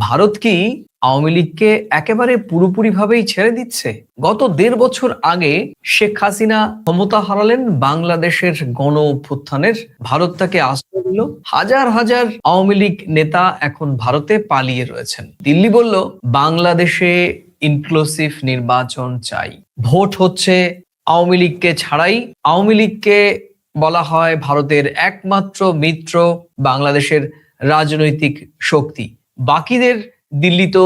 ভারত কি আওয়ামী লীগকে একেবারে পুরোপুরিভাবেই ছেড়ে দিচ্ছে? গত ১.৫ বছর আগে শেখ হাসিনা ক্ষমতা হারালেন বাংলাদেশের গণ অভ্যুত্থানের। ভারত তাকে আশ্রয় দিল। হাজার হাজার আওয়ামী লীগ নেতা এখন ভারতে পালিয়ে রয়েছেন। দিল্লি বলল বাংলাদেশে ইনক্লুসিভ নির্বাচন চাই। ভোট হচ্ছে আওয়ামী লীগকে ছাড়াই। আওয়ামী লীগকে বলা হয় ভারতের একমাত্র মিত্র, বাংলাদেশের রাজনৈতিক শক্তি। বাকিদের দিল্লি তো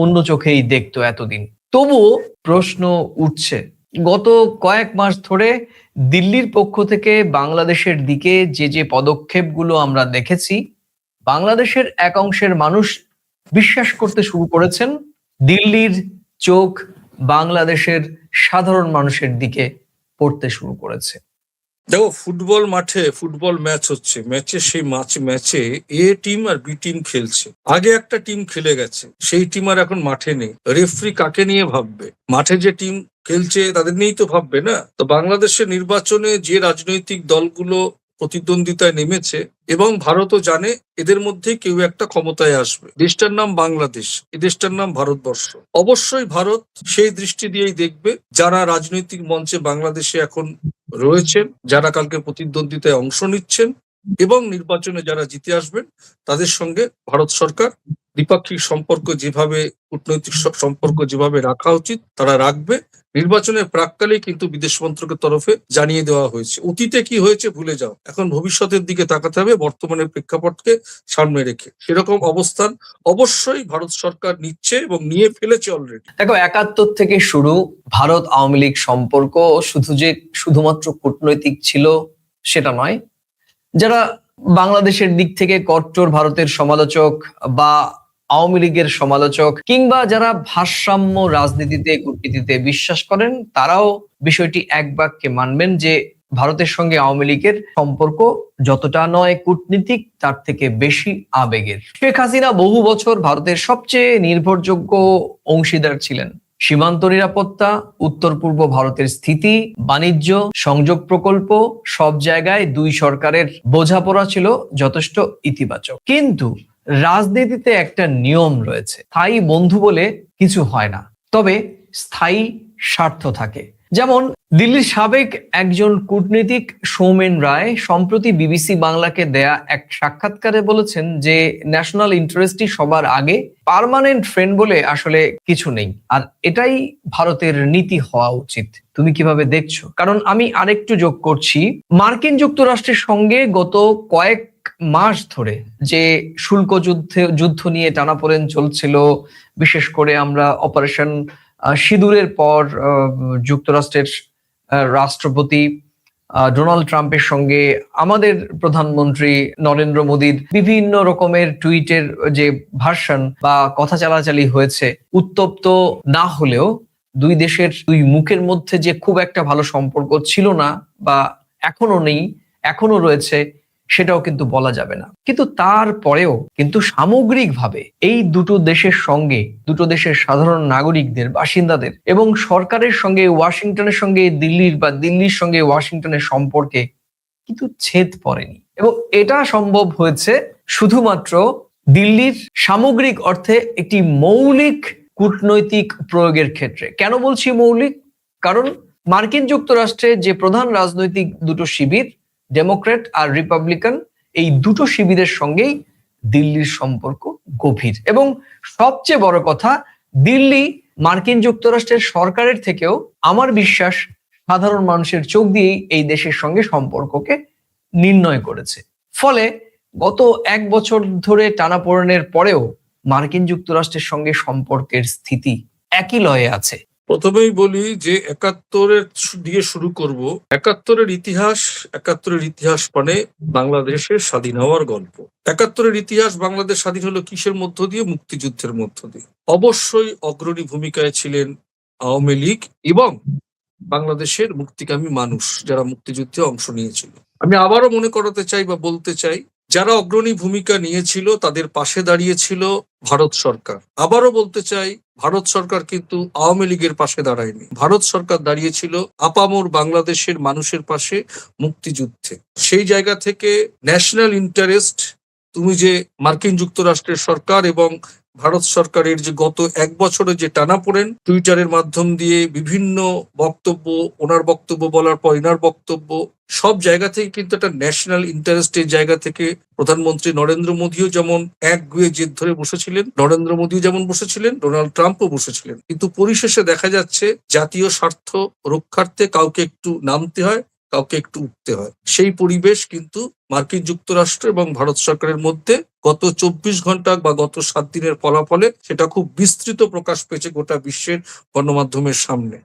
অন্য চোখেই দেখতো এতদিন। তবুও প্রশ্ন উঠছে, গত কয়েক মাস ধরে দিল্লির পক্ষ থেকে বাংলাদেশের দিকে যে পদক্ষেপগুলো আমরা দেখেছি, বাংলাদেশের এক অংশের মানুষ বিশ্বাস করতে শুরু করেছেন দিল্লির চোখ বাংলাদেশের সাধারণ মানুষের দিকে পড়তে শুরু করেছে। দেখো, ফুটবল মাঠে ফুটবল ম্যাচ হচ্ছে, ম্যাচে এ টিম আর বি টিম খেলছে। আগে একটা টিম খেলে গেছে, সেই টিম আর এখন মাঠে নেই। রেফারি কাকে নিয়ে ভাববে? মাঠে যে টিম খেলছে তাদের নিয়েই তো ভাববে না। তো বাংলাদেশের নির্বাচনে যে রাজনৈতিক দলগুলো প্রতিদ্বন্দ্বিতায় নেমেছে এবং ভারতও জানে এদের মধ্যে কেউ একটা ক্ষমতায় আসবে। দেশটার নাম বাংলাদেশ, এ দেশটার নাম ভারতবর্ষ। অবশ্যই ভারত সেই দৃষ্টি দিয়েই দেখবে যারা রাজনৈতিক মঞ্চে বাংলাদেশে এখন রয়েছেন, যারা কালকে প্রতিদ্বন্দ্বিতায় অংশ নিচ্ছেন এবং নির্বাচনে যারা জিতে আসবেন, তাদের সঙ্গে ভারত সরকার দ্বিপাক্ষিক সম্পর্ক যেভাবে, কূটনৈতিক সম্পর্ক যেভাবে রাখা উচিত তারা রাখবে। নির্বাচনের প্রাককালে কিন্তু বিদেশ মন্ত্রকের তরফে জানিয়ে দেওয়া হয়েছে, অতীতে কি হয়েছে ভুলে যাও, এখন ভবিষ্যতের দিকে তাকাতে হবে বর্তমানের প্রেক্ষাপটকে সামনে রেখে। সেরকম অবস্থান অবশ্যই ভারত সরকার নিচ্ছে এবং নিয়ে ফেলেছে অলরেডি। দেখো, ৭১ থেকে শুরু ভারত আওয়ামী লীগ সম্পর্ক শুধুমাত্র কূটনৈতিক ছিল সেটা নয়। যারা বাংলাদেশের দিক থেকে কট্টর ভারতের সমালোচক বা আওয়ামী লীগের সমালোচক কিংবা যারা ভারসাম্য রাজনীতিতে, কূটনীতিতে বিশ্বাস করেন, তারাও বিষয়টি এক বাক্যে মানবেন যে ভারতের সঙ্গে আওয়ামী লীগের সম্পর্ক যতটা নয় কূটনীতিক, তার থেকে বেশি আবেগের। শেখ হাসিনা বহু বছর ভারতের সবচেয়ে নির্ভরযোগ্য অংশীদার ছিলেন। সীমান্ত নিরাপত্তা, উত্তর পূর্ব ভারতের স্থিতি, বাণিজ্য, সংযোগ প্রকল্প, সব জায়গায় দুই সরকারের বোঝাপড়া ছিল যথেষ্ট ইতিবাচক। কিন্তু রাজনীতিতে একটা নিয়ম রয়েছে, স্থায়ী বন্ধু বলে কিছু হয় না, তবে স্থায়ী স্বার্থ থাকে। যেমন দিল্লির সাবেক একজন কূটনীতিক সৌমেন রায় সম্প্রতি বিবিসি বাংলাকে দেয়া এক সাক্ষাৎকারে বলেছেন যে ন্যাশনাল ইন্টারেস্টই সবার আগে, পার্মানেন্ট ফ্রেন্ড বলে আসলে কিছু নেই। আর এটাই ভারতের নীতি হওয়া উচিত। তুমি কিভাবে দেখছো? কারণ আমি আরেকটু যোগ করছি, মার্কিন যুক্তরাষ্ট্রের সঙ্গে গত কয়েক মাস ধরে যে শুল্ক যুদ্ধ নিয়ে টানাপোড়েন চলছিল, বিশেষ করে আমরা অপারেশন সিঁদুরের পর যুক্তরাষ্ট্রের রাষ্ট্রপতি ডোনাল্ড ট্রাম্পের সঙ্গে আমাদের প্রধানমন্ত্রী নরেন্দ্র মোদীর বিভিন্ন রকমের টুইটের যে ভার্সন বা কথা চালাচালি হয়েছে, উত্তপ্ত না হলেও দুই দেশের দুই মুখের মধ্যে যে খুব একটা ভালো সম্পর্ক ছিল না বা এখনো নেই, এখনো রয়েছে, সেটাও কিন্তু বলা যাবে না। কিন্তু তারপরেও কিন্তু সামগ্রিকভাবে এই দুটো দেশের সঙ্গে, দুটো দেশের সাধারণ নাগরিকদের, বাসিন্দাদের এবং সরকারের সঙ্গে ওয়াশিংটনের সঙ্গে দিল্লির বা দিল্লির সঙ্গে ওয়াশিংটনের সম্পর্কে কিন্তু ছেদ পড়েনি। এবং এটা সম্ভব হয়েছে শুধুমাত্র দিল্লির সামগ্রিক অর্থে একটি মৌলিক কূটনৈতিক প্রয়োগের ক্ষেত্রে। কেন বলছি মৌলিক? কারণ মার্কিন যুক্তরাষ্ট্রে যে প্রধান রাজনৈতিক দুটো শিবির, ডেমোক্র্যাট আর রিপাবলিকান, এই দুটো শিবিরের সঙ্গেই দিল্লির সম্পর্ক গভীর। এবং সবচেয়ে বড় কথা, দিল্লি মার্কিন যুক্তরাষ্ট্রের সরকারের থেকেও আমার বিশ্বাস সাধারণ মানুষের চোখ দিয়েই এই দেশের সঙ্গে সম্পর্ককে নির্ণয় করেছে। ফলে গত ১ বছর ধরে টানাপোড়েনের পরেও মার্কিন যুক্তরাষ্ট্রের সঙ্গে সম্পর্কের স্থিতি একই লয়ে আছে। প্রথমেই বলি যে ৭১-এর দিয়ে শুরু করব। ৭১-এর ইতিহাস মানে বাংলাদেশের স্বাধীন হওয়ার গল্প। ৭১-এর ইতিহাস, বাংলাদেশ স্বাধীন হলো কিসের মধ্য দিয়ে? মুক্তিযুদ্ধের মধ্য দিয়ে। অবশ্যই অগ্রণী ভূমিকায় ছিলেন আওয়ামী লীগ এবং বাংলাদেশের মুক্তিকামী মানুষ যারা মুক্তিযুদ্ধে অংশ নিয়েছিল। আমি আবারও মনে করাতে চাই বা বলতে চাই, যারা অগ্রণী ভূমিকা নিয়েছিল তাদের পাশে দাঁড়িয়েছিল ভারত সরকার। আবারও বলতে চাই, ভারত সরকার কিন্তু আওয়ামী লীগের পাশে দাঁড়ায়নি। ভারত সরকার দাঁড়িয়েছিল আপামর বাংলাদেশের মানুষের পাশে মুক্তিযুদ্ধে। সেই জায়গা থেকে ন্যাশনাল ইন্টারেস্ট, তুমি যে মার্কিন যুক্তরাষ্ট্রের সরকার এবং ভারত সরকারের যে গত এক বছরে যে টানাপোড়েন, টুইটারের মাধ্যম দিয়ে বিভিন্ন বক্তব্য, ওনার বক্তব্য বলার পর এনার বক্তব্য, সব জায়গা থেকে কিন্তু একটা ন্যাশনাল ইন্টারেস্টের জায়গা থেকে প্রধানমন্ত্রী নরেন্দ্র মোদীও যেমন একগুঁয়ে জেদ ধরে বসেছিলেন, নরেন্দ্র মোদীও যেমন বসেছিলেন, ডোনাল্ড ট্রাম্পও বসেছিলেন, কিন্তু পরিশেষে দেখা যাচ্ছে জাতীয় স্বার্থ রক্ষার্থে কাউকে একটু নামতে হয়, কাউকে একটু উঠতে হয়। সেই পরিবেশ কিন্তু মার্কিন যুক্তরাষ্ট্র এবং ভারত সরকারের মধ্যে গত 24 ঘন্টা বা গত 7 দিনের ফলাফলে সেটা খুব বিস্তৃত প্রকাশ পেয়েছে গোটা বিশ্বের গণমাধ্যমের সামনে।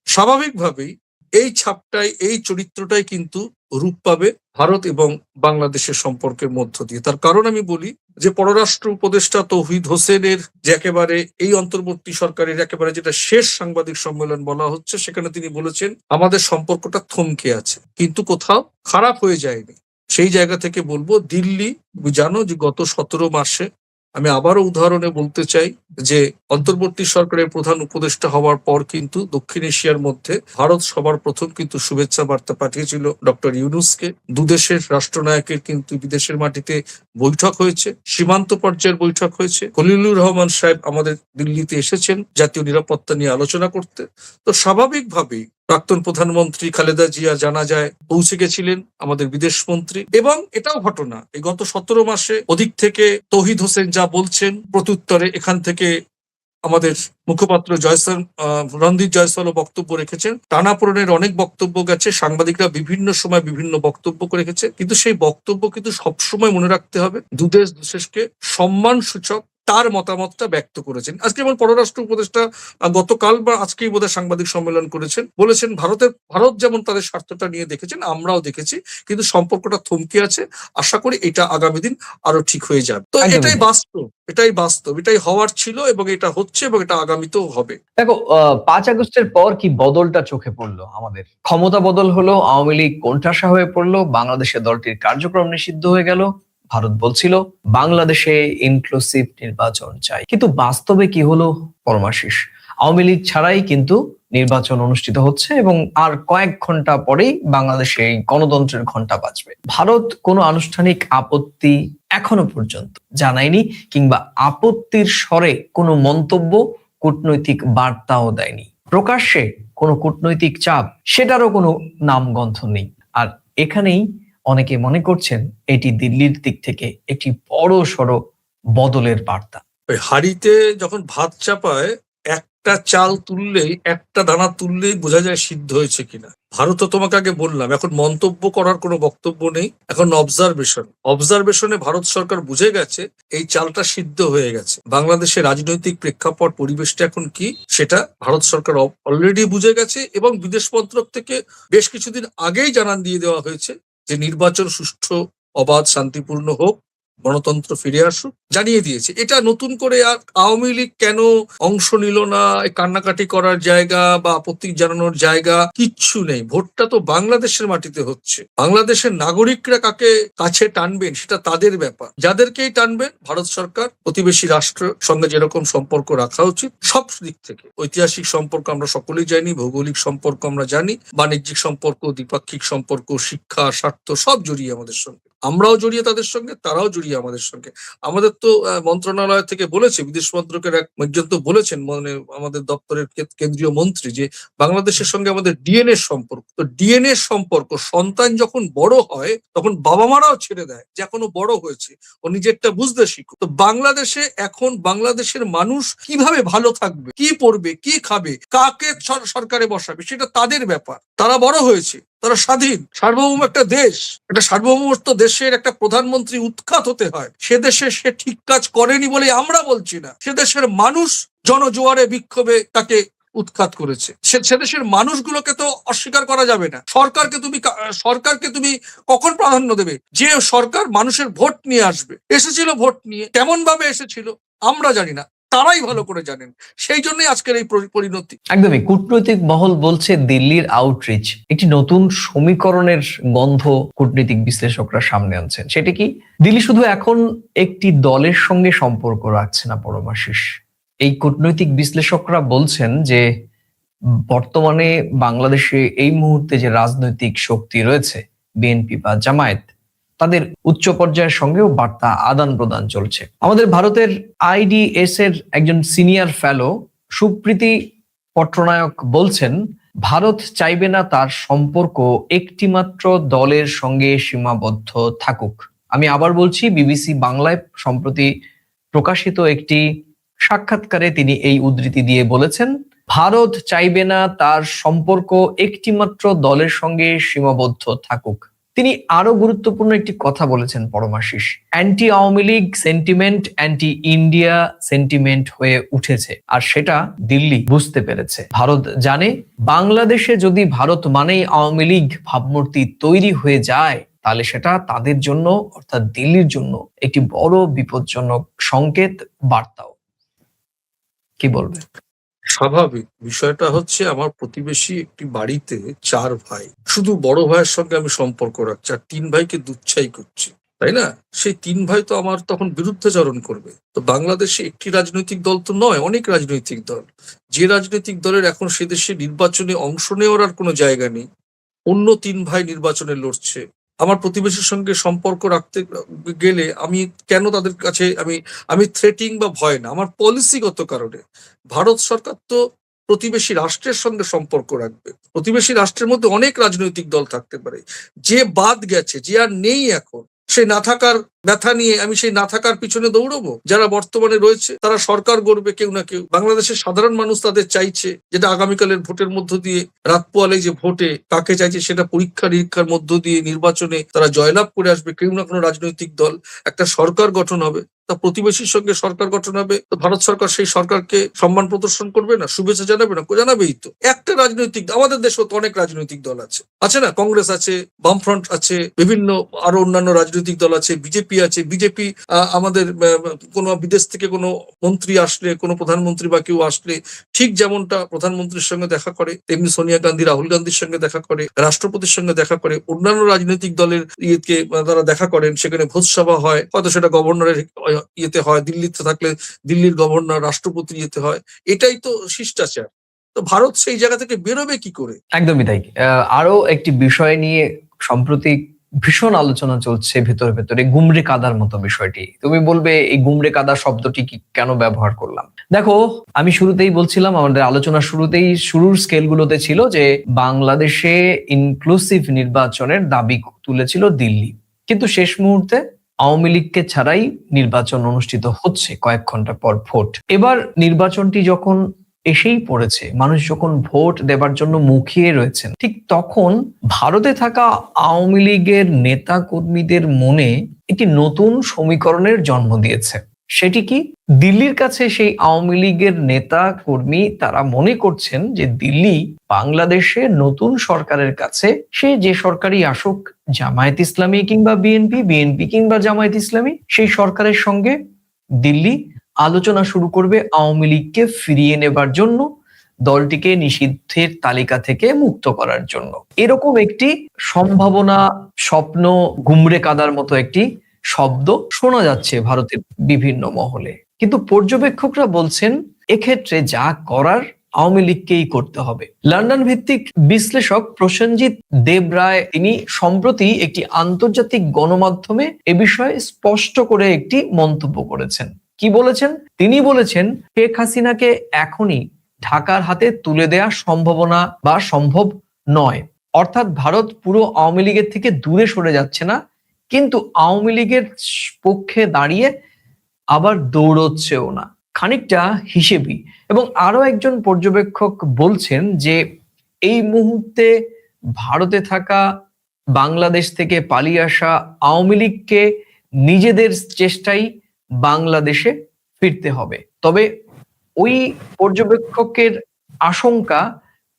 স্বাভাবিকভাবেই এই ছাপটাই, এই চরিত্রটাই কিন্তু রূপ পাবে ভারত এবং বাংলাদেশের সম্পর্কের মধ্য দিয়ে। তার কারণ আমি বলি যে পররাষ্ট্র উপদেষ্টা তৌহিদ হোসেনের যে একেবারে এই অন্তর্বর্তী সরকারের একেবারে যেটা শেষ সাংবাদিক সম্মেলন বলা হচ্ছে, সেখানে তিনি বলেছেন আমাদের সম্পর্কটা থমকে আছে, কিন্তু কোথাও খারাপ হয়ে যায়নি। সেই জায়গা থেকে বলবো, দিল্লি, তুমি জানো যে গত 17 মাসে, আমি আবারও উদাহরণে বলতে চাই যে অন্তর্বর্তী সরকারের প্রধান উপদেষ্টা হওয়ার পর কিন্তু দক্ষিণ এশিয়ার মধ্যে ভারত সবার প্রথম কিন্তু শুভেচ্ছা বার্তা পাঠিয়েছিল ডক্টর ইউনূসকে। দুদেশের রাষ্ট্রনায়কের কিন্তু বিদেশের মাটিতে বৈঠক হয়েছে, সীমান্ত পর্যায়ের বৈঠক হয়েছে। খলিলুর রহমান সাহেব আমাদের দিল্লিতে এসেছেন জাতীয় নিরাপত্তা নিয়ে আলোচনা করতে। তো স্বাভাবিকভাবেই প্রাক্তন প্রধানমন্ত্রী খালেদা জিয়া জানা যায় পৌঁছে গেছিলেন, আমাদের বিদেশ মন্ত্রী। এবং এটাও ঘটনা, এই গত 17 মাসে ওদিক থেকে তৌহিদ হোসেন যা বলছেন, প্রত্যুত্তরে এখান থেকে আমাদের মুখপাত্র রণদীপ জয়সওয়ালও বক্তব্য রেখেছেন। টানাপোড়েনের অনেক বক্তব্য গেছে, সাংবাদিকরা বিভিন্ন সময় বিভিন্ন বক্তব্য করে রেখেছে, কিন্তু সেই বক্তব্য কিন্তু সবসময় মনে রাখতে হবে দুদেশকে সম্মান সূচক তার মতামতটা ব্যক্ত করেছেন। আজকে যেমন পররাষ্ট্র উপদেষ্টা গতকাল বা আজকেই বোধহয় সাংবাদিক সম্মেলন করেছেন, বলেছেন ভারত যেমন তাদের স্বার্থটা নিয়ে দেখেছেন, আমরাও দেখেছি, কিন্তু সম্পর্কটা থমকে আছে। আশা করি এটা আগামী দিন আরো ঠিক হয়ে যাবে। তো এটাই বাস্তব, এটাই হওয়ার ছিল এবং এটা হচ্ছে এবং এটা আগামীতেও হবে। দেখো, 5 আগস্টের পর কি বদলটা চোখে পড়লো আমাদের? ক্ষমতা বদল হলো, আওয়ামী লীগ কোণঠাসা হয়ে পড়লো, বাংলাদেশে দলটির কার্যক্রম নিষিদ্ধ হয়ে গেল। ভারত বলছিল বাংলাদেশে ইনক্লুসিভ নির্বাচন চাই, কিন্তু বাস্তবে কি হলো পরমাশিস? আওয়ামী লীগ ছাড়াই কিন্তু নির্বাচন অনুষ্ঠিত হচ্ছে এবং আর কয়েক ঘন্টা পরেই বাংলাদেশে এই গণতন্ত্রের ঘন্টা বাজবে। ভারত কোনো আনুষ্ঠানিক আপত্তি এখনো পর্যন্ত জানায়নি, কিংবা আপত্তির স্বরে কোনো মন্তব্য, কূটনৈতিক বার্তাও দেয়নি। প্রকাশ্যে কোনো কূটনৈতিক চাপ, সেটারও কোনো নামগন্ধ নেই। আর এখানেই অনেকে মনে করছেন এটি দিল্লির দিক থেকে একটি বড় সড়ো বদলের বার্তা। ওই হাড়িতে যখন ভাত চাপায়, একটা চাল তুললেই, একটা দানা তুললেই বোঝা যায় সিদ্ধ হয়েছে কিনা। ভারতও তোমাকে আগে বললাম, এখন মন্তব্য করার কোনো বক্তব্য নেই, এখন অবজারভেশনে ভারত সরকার বুঝে গেছে এই চালটা সিদ্ধ হয়ে গেছে। বাংলাদেশের রাজনৈতিক প্রেক্ষাপট, পরিবেশটা এখন কি, সেটা ভারত সরকার অলরেডি বুঝে গেছে এবং বিদেশ মন্ত্রক থেকে বেশ কিছুদিন আগেই জানান দিয়ে দেওয়া হয়েছে যে নির্বাচন সুষ্ঠু, অবাধ, শান্তিপূর্ণ হোক, গণতন্ত্র ফিরে আসুক, জানিয়ে দিয়েছে। এটা নতুন করে আর আওয়ামী লীগ কেন অংশ নিল না, কান্নাকাটি করার জায়গা বা আপত্তি জানানোর জায়গা কিচ্ছু নেই। ভোটটা তো বাংলাদেশের মাটিতে হচ্ছে, বাংলাদেশের নাগরিকরা কাকে কাছে টানবেন সেটা তাদের ব্যাপার। যাদেরকেই টানবেন, ভারত সরকার প্রতিবেশী রাষ্ট্রের সঙ্গে যেরকম সম্পর্ক রাখা উচিত সব দিক থেকে, ঐতিহাসিক সম্পর্ক আমরা সকলেই জানি, ভৌগোলিক সম্পর্ক আমরা জানি, বাণিজ্যিক সম্পর্ক, দ্বিপাক্ষিক সম্পর্ক, শিক্ষা, স্বার্থ সব জড়িয়ে আমাদের সঙ্গে। আমরাও জড়িয়ে তাদের সঙ্গে, তারাও জড়িয়ে আমাদের সঙ্গে। আমাদের তো মন্ত্রণালয় থেকে বলেছে, বিদেশ মন্ত্রকের এক একজন তো বলেছেন, মানে আমাদের দপ্তরের কেন্দ্রীয় মন্ত্রী, যে বাংলাদেশের সঙ্গে আমাদের ডিএনএ সম্পর্ক। তো ডিএনএ সম্পর্ক, সন্তান যখন বড় হয় তখন বাবা মারাও ছেড়ে দেয় যে এখনো বড় হয়েছে, ও নিজেরটা বুঝতে শিখুক। তো বাংলাদেশে এখন বাংলাদেশের মানুষ কিভাবে ভালো থাকবে, কি পড়বে, কি খাবে, কাকে সরকারে বসাবে, সেটা তাদের ব্যাপার। তারা বড় হয়েছে, তারা স্বাধীন সার্বভৌম একটা দেশ। একটা সার্বভৌমত্ব দেশের একটা প্রধানমন্ত্রী উৎখাত হতে হয়, সে দেশে সে ঠিক কাজ করেনি বলে আমরা বলছি না, সে দেশের মানুষ জনজোয়ারে বিক্ষোভে তাকে উৎখাত করেছে। সে দেশের মানুষগুলোকে তো অস্বীকার করা যাবে না। সরকারকে তুমি কখন প্রাধান্য দেবে? যে সরকার মানুষের ভোট নিয়ে আসবে, এসেছিল ভোট নিয়ে, কেমন ভাবে এসেছিল আমরা জানি না, তারাই ভালো করে জানেন। সেই জন্যই আজকের এই পরিণতি। একদমই। কূটনৈতিক মহল বলছে দিল্লির আউটরিচ একটি নতুন সমীকরণের গন্ধ কূটনৈতিক বিশ্লেষকরা সামনে আনছেন। সেটা কি, দিল্লি শুধু এখন একটি দলের সঙ্গে সম্পর্ক রাখছে না পরমাশিস। এই কূটনৈতিক বিশ্লেষকরা বলছেন যে বর্তমানে বাংলাদেশে এই মুহূর্তে যে রাজনৈতিক শক্তি রয়েছে, বিএনপি বা জামায়াত, তাদের উচ্চ পর্যায়ের সঙ্গেও বার্তা আদান প্রদান চলছে। আমাদের ভারতের IDS এর একজন সিনিয়র ফেলো সুপ্রীতি পট্টনায়ক বলছেন, ভারত চাইবে না তার সম্পর্ক একটিমাত্র দলের সঙ্গে সীমাবদ্ধ থাকুক। আমি আবার বলছি, BBC বাংলায় সম্প্রতি প্রকাশিত একটি সাক্ষাৎকারে তিনি এই উদ্ধৃতি দিয়ে বলেছেন, ভারত চাইবে না তার সম্পর্ক একটিমাত্র দলের সঙ্গে সীমাবদ্ধ থাকুক। তিনি আরো গুরুত্বপূর্ণ একটি কথা বলেছেন Paramashis, anti Awami League sentiment anti India sentiment হয়ে উঠেছে, আর সেটা দিল্লি বুঝতে পেরেছে। ভারত জানে বাংলাদেশে যদি ভারত মানেই আওয়ামী লীগ ভাবমূর্তি তৈরি হয়ে যায়, তাহলে সেটা তাদের জন্য অর্থাৎ দিল্লির জন্য একটি বড় বিপজ্জনক সংকেত, বার্তাও। কি বলবে? স্বাভাবিক বিষয়টা হচ্ছে, আমার প্রতিবেশী একটি বাড়িতে 4 ভাই, শুধু বড় ভাইয়ের সঙ্গে আমি সম্পর্ক রাখছি, আর 3 ভাইকে দুচ্ছাই করছি, তাই না? সেই 3 ভাই তো আমার তখন বিরুদ্ধাচরণ করবে। তো বাংলাদেশে একটি রাজনৈতিক দল তো নয়, অনেক রাজনৈতিক দল। যে রাজনৈতিক দলের এখন সে দেশে নির্বাচনে অংশ নেওয়ার আর কোনো জায়গা নেই, অন্য 3 ভাই নির্বাচনে লড়ছে। আমার প্রতিবেশীর সঙ্গে সম্পর্ক রাখতে গেলে আমি কেন তাদের কাছে আমি থ্রেটিং বা ভয় না, আমার পলিসিগত কারণে। ভারত সরকার তো প্রতিবেশী রাষ্ট্রের সঙ্গে সম্পর্ক রাখবে। প্রতিবেশী রাষ্ট্রের মধ্যে অনেক রাজনৈতিক দল থাকতে পারে, যে বাদ গেছে, যে আর নেই এখন, সে না থাকার ব্যথা নিয়ে আমি সেই না থাকার পিছনে দৌড়বো? যারা বর্তমানে রয়েছে তারা সরকার গড়বে কেউ না কেউ। বাংলাদেশের সাধারণ মানুষ তাদের চাইছে, যেটা আগামীকালের ভোটের মধ্য দিয়ে, রাত পোয়ালে যে ভোটে কাকে চাইছে সেটা পরীক্ষা নিরীক্ষার মধ্য দিয়ে নির্বাচনে তারা জয়লাভ করে আসবে। কেউ না কোনো রাজনৈতিক দল, একটা সরকার গঠন হবে, তা প্রতিবেশীর সঙ্গে সরকার গঠন হবে। তো ভারত সরকার সেই সরকারকে সম্মান প্রদর্শন করবে না, শুভেচ্ছা জানাবে না? জানাবেই তো। একটা রাজনৈতিক, আমাদের দেশেও তো অনেক রাজনৈতিক দল আছে না? কংগ্রেস আছে, বামফ্রন্ট আছে, বিভিন্ন আরো অন্যান্য রাজনৈতিক দল আছে, বিজেপি আছে। বিজেপি আমাদের কোনো বিদেশ থেকে কোনো মন্ত্রী আসলে, কোনো প্রধানমন্ত্রী বা কেউ আসলে ঠিক যেমনটা প্রধানমন্ত্রীর সঙ্গে দেখা করে, তেমনি সোনিয়া গান্ধী রাহুল গান্ধীর সঙ্গে দেখা করে, রাষ্ট্রপতির সঙ্গে দেখা করে, অন্যান্য রাজনৈতিক দলের ইয়েকে তারা দেখা করেন। সেখানে ভোজসভা হয়, হয়তো সেটা গভর্নরের ইয়েতে হয়, দিল্লিতে থাকলে দিল্লির গভর্নর রাষ্ট্রপতির ইয়েতে হয়। এটাই তো শিষ্টাচার। তো ভারত সেই জায়গা থেকে বেরোবে কি করে? একদমই তাই। আরো একটি বিষয় নিয়ে সম্প্রতি ভীষণ আলোচনা চলছে ভেতরে ভেতরে, গুমরে কাদার মতো বিষয়টি। তুমি বলবে এই গুমরে কাদা শব্দটি কি কেন ব্যবহার করলাম? দেখো, আমি শুরুতেই বলছিলাম, আমাদের আলোচনার শুরুতেই শুরুর স্কেলগুলোতে ছিল যে বাংলাদেশে ইনক্লুসিভ নির্বাচনের দাবি তুলেছিল দিল্লি, কিন্তু শেষ মুহূর্তে আওয়ামী লীগকে ছাড়াই নির্বাচন অনুষ্ঠিত হচ্ছে কয়েক ঘন্টা পর ভোট। এবার নির্বাচনটি যখন এসেই পড়েছে, মানুষ যখন ভোট দেবার জন্য মুখিয়ে রয়েছেন, ঠিক তখন ভারতে থাকা আওয়ামী লীগের নেতা কর্মীদের মনে একটি নতুন সমীকরণের জন্ম দিয়েছে। সেটি কি? দিল্লির কাছে সেই আওয়ামী লীগের নেতা কর্মী তারা মনে করছেন যে দিল্লি বাংলাদেশে নতুন সরকারের কাছে, সে যে সরকারই আসুক, জামায়াত ইসলামী কিংবা বিএনপি, বিএনপি কিংবা জামায়াত ইসলামী, সেই সরকারের সঙ্গে দিল্লি আলোচনা শুরু করবে আওয়ামী লীগকে ফিরিয়ে নেবার জন্য, দলটিকে নিষিদ্ধের তালিকা থেকে মুক্ত করার জন্য। এরকম একটি সম্ভাবনা, স্বপ্ন, গুমরে কাদার মতো একটি শব্দ শোনা যাচ্ছে ভারতের বিভিন্ন মহলে। কিন্তু পর্যবেক্ষকরা বলছেন এক্ষেত্রে যা করার আওয়ামী লীগকেই করতে হবে। লন্ডন ভিত্তিক বিশ্লেষক প্রসেনজিৎ দেব রায় তিনি সম্প্রতি একটি আন্তর্জাতিক গণমাধ্যমে এ বিষয়ে স্পষ্ট করে একটি মন্তব্য করেছেন। কি বলেছেন? তিনি বলেছেন, শেখ হাসিনাকে এখনই ঢাকার হাতে তুলে দেয়া সম্ভাবনা বা সম্ভব নয়। অর্থাৎ ভারত পুরো আওয়ামী লীগের থেকে দূরে সরে যাচ্ছে না, কিন্তু আওয়ামী লীগের পক্ষে দাঁড়িয়ে আবার দৌড়চ্ছেও না, খানিকটা হিসেবি। এবং আরো একজন পর্যবেক্ষক বলছেন যে এই মুহূর্তে ভারতে থাকা, বাংলাদেশ থেকে পালিয়ে আসা আওয়ামী লীগকে নিজেদের চেষ্টাই বাংলাদেশে ফিরতে হবে। তবে ওই পর্যবেক্ষকের আশঙ্কা,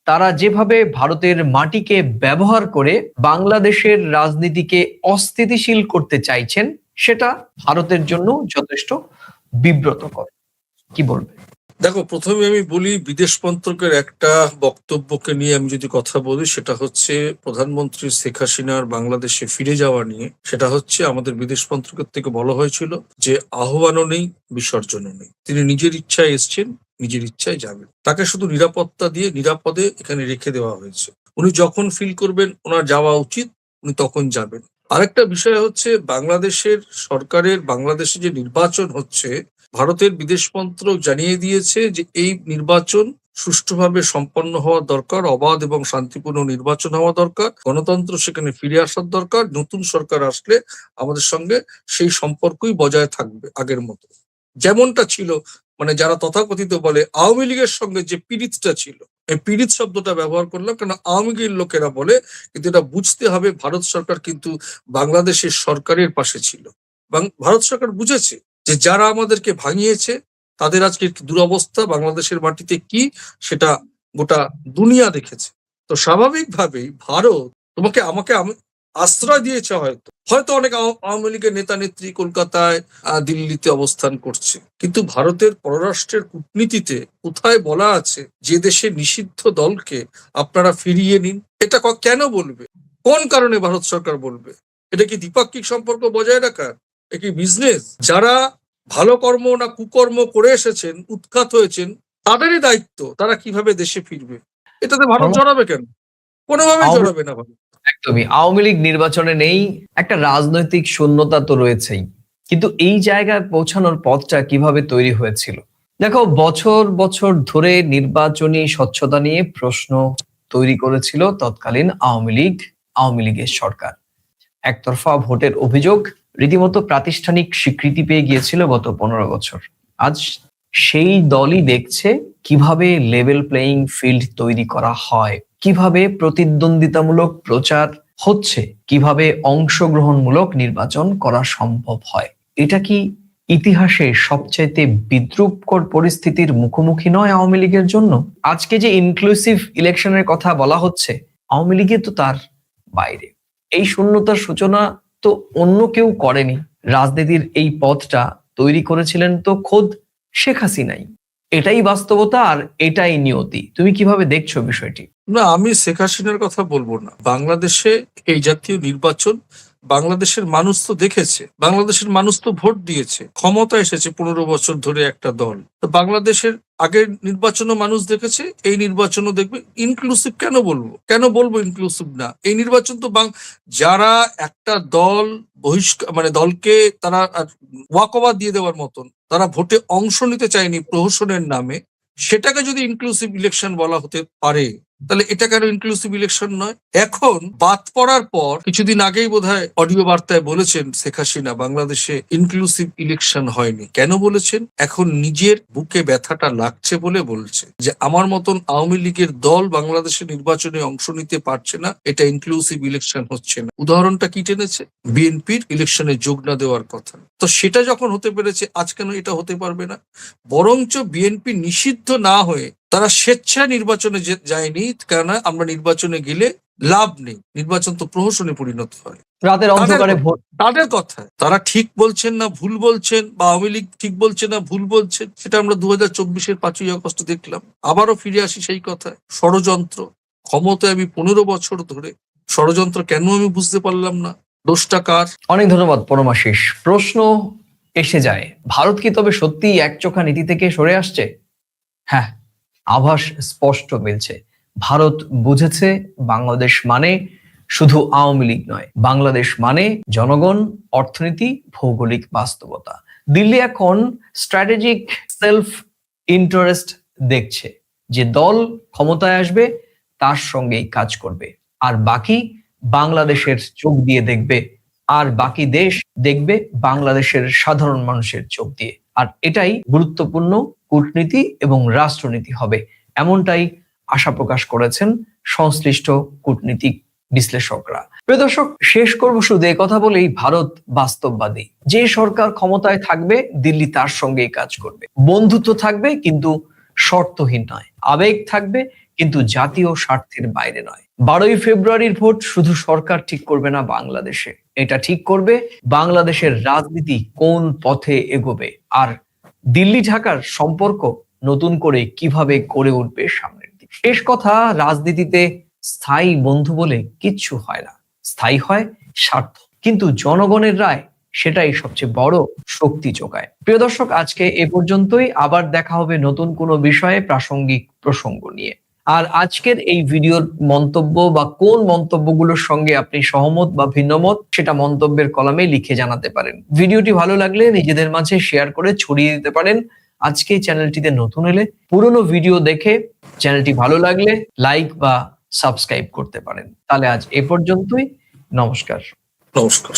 তারা যেভাবে ভারতের মাটিকে ব্যবহার করে বাংলাদেশের রাজনীতিকে অস্থিতিশীল করতে চাইছেন, সেটা ভারতের জন্য যথেষ্ট বিব্রতকর। কি বলবে? দেখো, প্রথমে আমি বলি, বিদেশ মন্ত্রকের একটা বক্তব্যকে নিয়ে আমি যদি কথা বলি, সেটা হচ্ছে প্রধানমন্ত্রী শেখ হাসিনার বাংলাদেশে ফিরে যাওয়া নিয়ে। সেটা হচ্ছে আমাদের বিদেশ মন্ত্রকের থেকে বলা হয়েছিল যে আহ্বানও নেই, বিসর্জনও নেই। তিনি নিজের ইচ্ছায় এসছেন, নিজের ইচ্ছায় যাবেন। তাকে শুধু নিরাপত্তা দিয়ে নিরাপদে এখানে রেখে দেওয়া হয়েছে। উনি যখন ফিল করবেন ওনার যাওয়া উচিত, উনি তখন যাবেন। আরেকটা বিষয় হচ্ছে বাংলাদেশের সরকারের বাংলাদেশে যে নির্বাচন হচ্ছে, ভারতের বিদেশ মন্ত্রক জানিয়ে দিয়েছে যে এই নির্বাচন সুষ্ঠুভাবে সম্পন্ন হওয়া দরকার, অবাধ এবং শান্তিপূর্ণ নির্বাচন হওয়া দরকার, গণতন্ত্র সেখানে ফিরে আসার দরকার, নতুন সরকার আসলে আমাদের সঙ্গে সেই সম্পর্কই বজায় থাকবে আগের মতো, যেমনটা ছিল। মানে যারা তথাকথিত বলে আওয়ামী লীগের সঙ্গে যে পীড়িতটা ছিল, এই পীড়িত শব্দটা ব্যবহার করলাম কেন, আওয়ামী লীগের লোকেরা বলে, কিন্তু এটা বুঝতে হবে ভারত সরকার কিন্তু বাংলাদেশের সরকারের পাশে ছিল। ভারত সরকার বুঝেছে যে যারা আমাদেরকে ভাঙিয়েছে তাদের আজকে কি দুরবস্থা বাংলাদেশের মাটিতে কি, সেটা গোটা দুনিয়া দেখেছে। তো স্বাভাবিকভাবেই ভারত তোমাকে আমাকে আশ্রয় দিয়েছে, হয়তো হয়তো অনেক আওয়ামী লীগের নেতা নেত্রী কলকাতায় দিল্লিতে অবস্থান করছে, কিন্তু ভারতের পররাষ্ট্রের কূটনীতিতে কোথায় বলা আছে যে দেশে নিষিদ্ধ দলকে আপনারা ফিরিয়ে নিন? এটা কেন বলবে? কোন কারণে ভারত সরকার বলবে? এটা কি দ্বিপাক্ষিক সম্পর্ক বজায় রাখার? এটা কি বিজনেস? যারা ভালো কর্ম না কুকর্ম করে এসেছেন, উৎখাত হয়েছেন, তাদেরই দায়িত্ব তারা কিভাবে দেশে ফিরবে। এটাতে ভারত জড়াবে কেন? কোনোভাবেই আওয়ামী জড়াবে না ভারত। একদমই আওয়ামী লীগ নির্বাচনে নেই, একটা রাজনৈতিক শূন্যতা তো রয়েছেই, কিন্তু এই জায়গায় পৌঁছানোর পথটা কিভাবে তৈরি হয়েছিল? দেখো, বছর বছর ধরে নির্বাচনী স্বচ্ছতা নিয়ে প্রশ্ন তৈরি করেছিল তৎকালীন আওয়ামী লীগের সরকার। একতরফা ভোটের অভিযোগ রীতিমতো প্রাতিষ্ঠানিক স্বীকৃতি পেয়ে গিয়েছিল গত 15 বছর। আজ সেই দলই দেখছে কিভাবে লেভেল প্লেইং ফিল্ড তৈরি করা হয়, কিভাবে প্রতিদ্বন্দ্বিতামূলক প্রচার হচ্ছে, কিভাবে অংশগ্রহণমূলক নির্বাচন করা সম্ভব হয়। এটা কি ইতিহাসে সবচাইতে বিদ্রূপকর পরিস্থিতির মুখোমুখি নয় আওয়ামী লীগের জন্য? আজকে যে ইনক্লুসিভ ইলেকশনের কথা বলা হচ্ছে, আওয়ামী লীগে তো তার বাইরে। এই শূন্যতার সূচনা তো অন্য কেউ করেনি। রাজনীতির এই পথটা তৈরি করেছিলেন তো খোদ শেখ হাসিনাই। এটাই বাস্তবতা আর এটাই নিয়তি। তুমি কিভাবে দেখছো বিষয়টি? না, আমি শেখ হাসিনার কথা বলবো না। বাংলাদেশে এই জাতীয় নির্বাচন বাংলাদেশের মানুষ তো দেখেছে, বাংলাদেশের মানুষ তো ভোট দিয়েছে, ক্ষমতা এসেছে 15 বছর ধরে একটা দল। তো বাংলাদেশের আগের নির্বাচনও মানুষ দেখেছে, এই নির্বাচনও দেখবে। ইনক্লুসিভ কেন বলবো ইনক্লুসিভ না? এই নির্বাচন তো যারা একটা দল মানে দলকে তারা ওয়াক ওভার দিয়ে দেওয়ার মতন, তারা ভোটে অংশ নিতে চায়নি প্রহসনের নামে, সেটাকে যদি ইনক্লুসিভ ইলেকশন বলা হতে পারে, তাহলে এটা কেন ইনক্লুসিভ ইলেকশন নয়? এখন বাদ পড়ার পর কিছুদিন আগেই বোধহয় অডিও বার্তায় বলেছেন শেখ হাসিনা বাংলাদেশে ইনক্লুসিভ ইলেকশন হয়নি। কেন বলেছেন? এখন নিজের বুকে ব্যথাটা লাগছে বলে বলছে যে আমার মতন আওয়ামী লীগের দল বাংলাদেশে নির্বাচনে অংশ নিতে পারছে না, এটা ইনক্লুসিভ ইলেকশন হচ্ছে না। উদাহরণটা কি টেনেছে? বিএনপির ইলেকশনে যোগ না দেওয়ার কথা। তো সেটা যখন হতে পেরেছে, আজ কেন এটা হতে পারবে না? বরঞ্চ বিএনপি নিষিদ্ধ না হয়ে তারা স্বেচ্ছায় নির্বাচনে যায়নি, কেননা আমরা নির্বাচনে গেলে লাভ নেই, নির্বাচন তো প্রহসনে পরিণত হয়। রাতের অন্ধকারে ভোট। তাদের কথা তারা ঠিক বলছেন না ভুল বলছেন, বা আওয়ামী লীগ ঠিক বলছে না ভুল বলছেন, সেটা আমরা 2024-এর 5ই আগস্ট দেখলাম। আবারও ফিরে আসি সেই কথায়, ষড়যন্ত্র। ক্ষমতায় আমি 15 বছর ধরে, ষড়যন্ত্র কেন আমি বুঝতে পারলাম না? দোষটা কার? অনেক ধন্যবাদ পরমাশিস। প্রশ্ন এসে যায়, ভারত কি তবে সত্যি একচোখা নীতি থেকে সরে আসছে? হ্যাঁ, আভাস স্পষ্ট মিলছে। ভারত বুঝেছে বাংলাদেশ মানে শুধু আওয়ামী লীগ নয়, বাংলাদেশ মানে জনগণ, অর্থনীতি, ভৌগোলিক বাস্তবতা। দিল্লি এখন স্ট্র্যাটেজিক সেলফ ইন্টারেস্ট দেখছে, যে দল ক্ষমতায় আসবে তার সঙ্গেই কাজ করবে, আর বাকি বাংলাদেশের চোখ দিয়ে দেখবে, আর বাকি দেশ দেখবে বাংলাদেশের সাধারণ মানুষের চোখ দিয়ে। আর এটাই গুরুত্বপূর্ণ কূটনীতি এবং রাষ্ট্রনীতি হবে, এমনটাই আশা প্রকাশ করেছেন সংশ্লিষ্ট কূটনীতিক বিশ্লেষকরা। প্রিয় দর্শক, শেষ করব শুধু এই কথা বলেই, ভারত বাস্তববাদী। যে সরকার ক্ষমতায় থাকবে দিল্লি তার সঙ্গেই কাজ করবে। বন্ধুত্ব থাকবে কিন্তু শর্তহীন নয়, আবেগ থাকবে কিন্তু জাতীয় স্বার্থের বাইরে নয়। 12ই ফেব্রুয়ারির ভোট শুধু সরকার ঠিক করবে না বাংলাদেশে, এটা ঠিক করবে বাংলাদেশের রাজনীতি কোন পথে এগোবে, আর দিল্লি ঢাকার সম্পর্ক নতুন করে কিভাবে গড়ে উঠবে সামনের দিকে। শেষ কথা, রাজনীতিতে স্থায়ী বন্ধু বলে কিচ্ছু হয় না, স্থায়ী হয় স্বার্থ, কিন্তু জনগণের রায় সেটাই সবচেয়ে বড় শক্তি যোগায়। প্রিয় দর্শক, আজকে এ পর্যন্তই। আবার দেখা হবে নতুন কোনো বিষয়ে, প্রাসঙ্গিক প্রসঙ্গ নিয়ে। আর আজকের এই ভিডিওর মন্তব্য বা কোন মন্তব্যগুলোর সঙ্গে আপনি সহমত বা ভিন্নমত সেটা মন্তব্যের কলামে লিখে জানাতে পারেন। ভিডিওটি ভালো লাগলে নিজেদের মাঝে শেয়ার করে ছড়িয়ে দিতে পারেন। আজকে এই চ্যানেলটিতে নতুন এলে পুরনো ভিডিও দেখে চ্যানেলটি ভালো লাগলে লাইক বা সাবস্ক্রাইব করতে পারেন। তাহলে আজ এ পর্যন্তই। নমস্কার। নমস্কার।